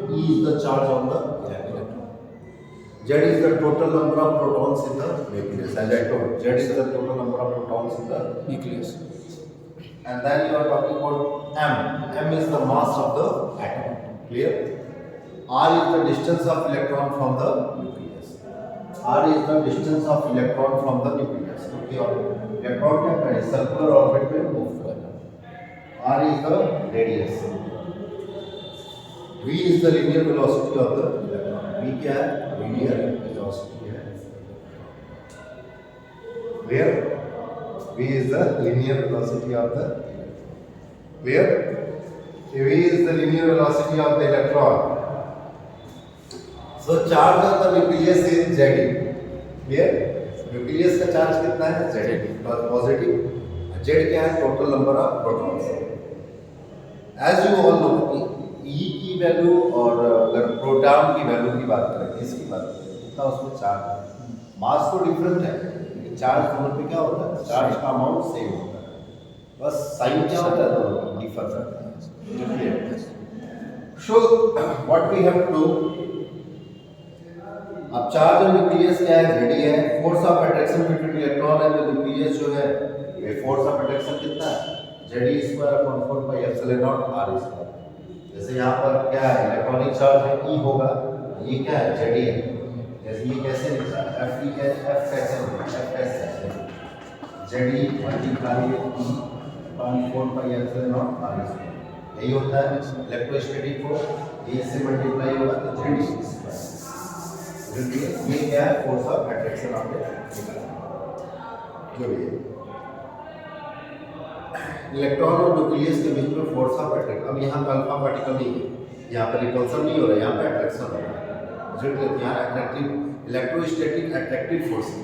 E is the charge on the electron, Z is the total number of protons in the nucleus, as I told, Z is the total number of protons in the nucleus, and then you are talking about M is the mass of the atom, clear? R is the distance of electron from the nucleus. R is the distance of electron from the nucleus. Okay, और electron क्या करे? Circular orbit में move करना। R is the radius. V is the linear velocity of the electron. V क्या है? Linear velocity है। Where V is the linear velocity of the where V is the linear velocity of the electron. So charge of the nucleus is Zd. Clear? Nucleus का charge कितना है? Zd, positive. Z क्या है? Total number of protons. As you all know, E की value और अगर proton की value की बात करें, किसकी बात करें, कितना उसमें चार्ज है। मास तो डिफरेंट है, लेकिन चार्ज दोनों पे क्या होता है? चार्ज का अमाउंट सेम होता है। बस साइन क्या होता है दोनों का डिफर करता है। So what we have to, अब चार्ज ऑन न्यूक्लियस क्या है, जेडी है। Force of attraction between electron and the nucleus जो है, ये फोर्स ऑफ अट्रैक्शन कितना है, ZD square upon 4 pi epsilon naught R square. जैसे यहाँ पर क्या है, इलेक्ट्रॉनिक चार्ज है ई होगा, ये क्या है, जेडी है। जैसे ये कैसे लिखा है, एफ ई कैसे, एफ कैसे लिखा है, एफ कैसे, ZD multiply E upon 4 pi epsilon naught R square, यही होता है इलेक्ट्रोस्टैटिक फोर्स। ये से मल्टीप्लाई होगा तो जेडी स्क्वायर, ये क्या है, फोर्स ऑफ अट्रैक्शन आपने निकाला जो ये इलेक्ट्रॉन और न्यूक्लियस के बीच में फोर्स ऑफ अट्रैक्शन। अब यहाँ पर अल्फा पार्टिकल नहीं है, यहाँ पर रिपल्सन नहीं हो रहा है, यहाँ पर अट्रैक्शन हो रहा है। जो यहाँ अट्रैक्टिव इलेक्ट्रोस्टैटिक अट्रैक्टिव फोर्स है।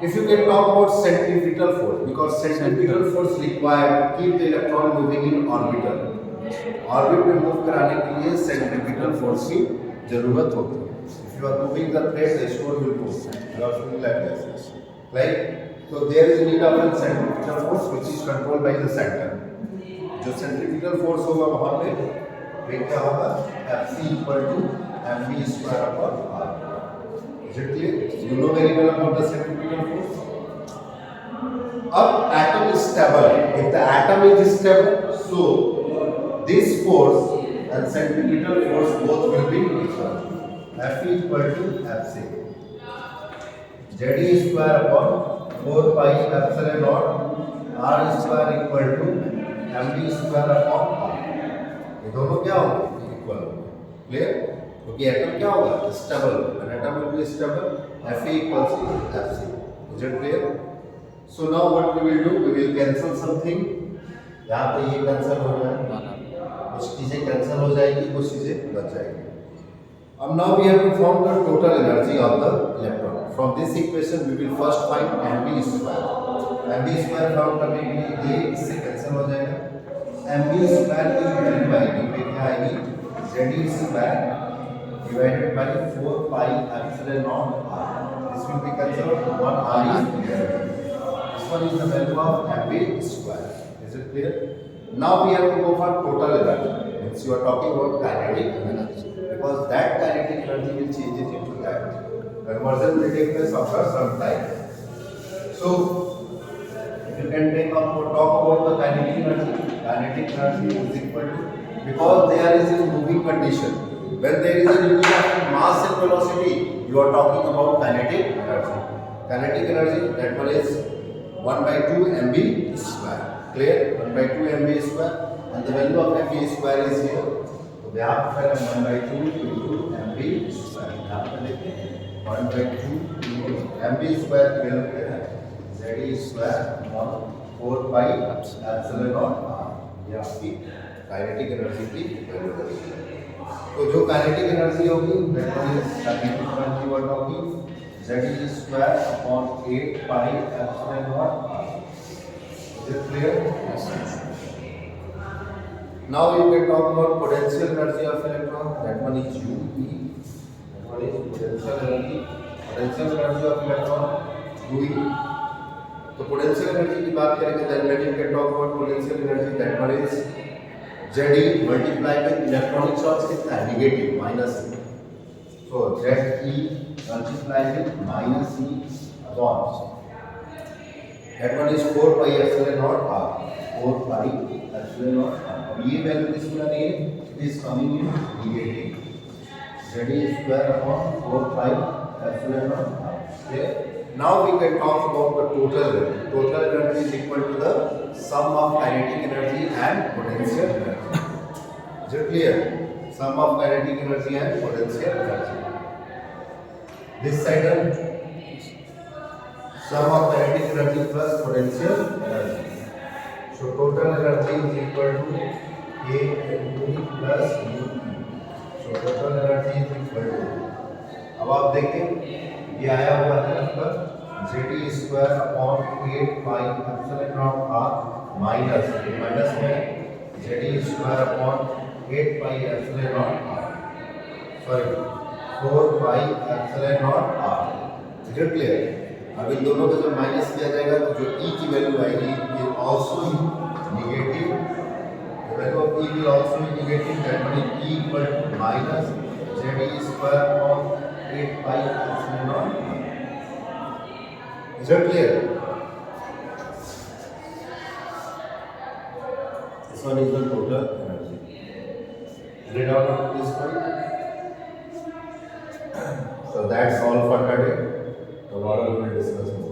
If you can talk about centrifugal force, because centrifugal force required to keep the electron moving in orbital. Orbit में मूव कराने के लिए सेंट्रीफ्यूगल फोर्स की जरूरत होती है। If you are moving the plate, the stone will move. You are feeling like this, right? So there is a need of a centrifugal force which is controlled by the center. जो centrifugal force होगा वहाँ पे वे क्या होगा, Fc equal to mv square upon r. Is it clear? You know very well about the centrifugal force. अब atom is stable. If the atom is stable, so this force and centrifugal force both will be equal. F equal to Fc. Z square upon 4 pi epsilon naught r square equal to mv square upon r. ये दोनों क्या होंगे, equal होंगे। Clear? क्योंकि atom क्या होगा, stable. An atom will be stable. Fe equals to Fc. Is it clear? So now what we will do? We will cancel something. यहाँ पे ये कैंसिल हो जाएगा, कुछ चीजें कैंसिल हो जाएगी, कुछ चीजें बच जाएगी। अब now we have to find the total energy of the electron. From this equation we will first find mv square. mv square found करने के लिए ये इससे कैंसिल हो जाएगा। mv square की वैल्यू आएगी, वे क्या आएगी, z square divided by 4 pi epsilon naught r. This will be cancelled, 1 r is there. This one is the value of mv square. Is it clear? Now we have to go for total energy. Means you are talking about kinetic energy, because that kinetic energy will change it into that. Conversion will take place after some time. So, if you can talk about the kinetic energy is equal to, because there is a moving condition. When there is a union of mass and velocity, you are talking about kinetic energy. Kinetic energy, that one is 1 by 2 mv square. Clear? 1 by 2 mv square, and the value of mv square is here. So यहाँ पर 1 by 2 into mv square. यहाँ पर देखिए 1 by 2 into mv square की value क्या है, z square upon 4 pi epsilon naught r. ये आपकी काइनेटिक एनर्जी की वैल्यू है। तो जो काइनेटिक एनर्जी होगी, that one is kinetic energy we are talking, z square upon 8 pi epsilon naught r. Is it clear? Yes. Now you can talk about potential energy of electron. That one is U E. That one is potential energy. Potential energy of electron U E. तो potential energy की बात करेंगे, then you can talk about potential energy. That one is Z E multiplied with electronic charge कितना है, negative, minus E. So Z E multiplied with minus E upon, that one is 4 pi epsilon naught r. 4 pi epsilon naught r. अब ये value किसमें आ रही है, it is coming in negative. Z E square upon 4 pi epsilon naught r. Okay. Now we can talk about the total energy. Total energy is equal to the sum of kinetic energy and potential energy. Is it clear? Sum of kinetic energy and potential energy. This side, sum of kinetic energy plus potential energy. So total energy is equal to K into E plus U. So total energy is equal to, अब आप देखें ये आया हुआ है आपका Z square upon 8 pi epsilon not r minus में Z square upon 8 pi epsilon not r, sorry 4 pi epsilon not r. Is it clear? अब इन दोनों को जब माइनस किया जाएगा तो जो E की वैल्यू आएगी ये also negative, the value of E will also be negative, that means E equal to minus ZE square of 8 pi epsilon naught. Is that clear? This one is the total energy. Any doubt on this point? So that's all for today. Tomorrow we will discuss more.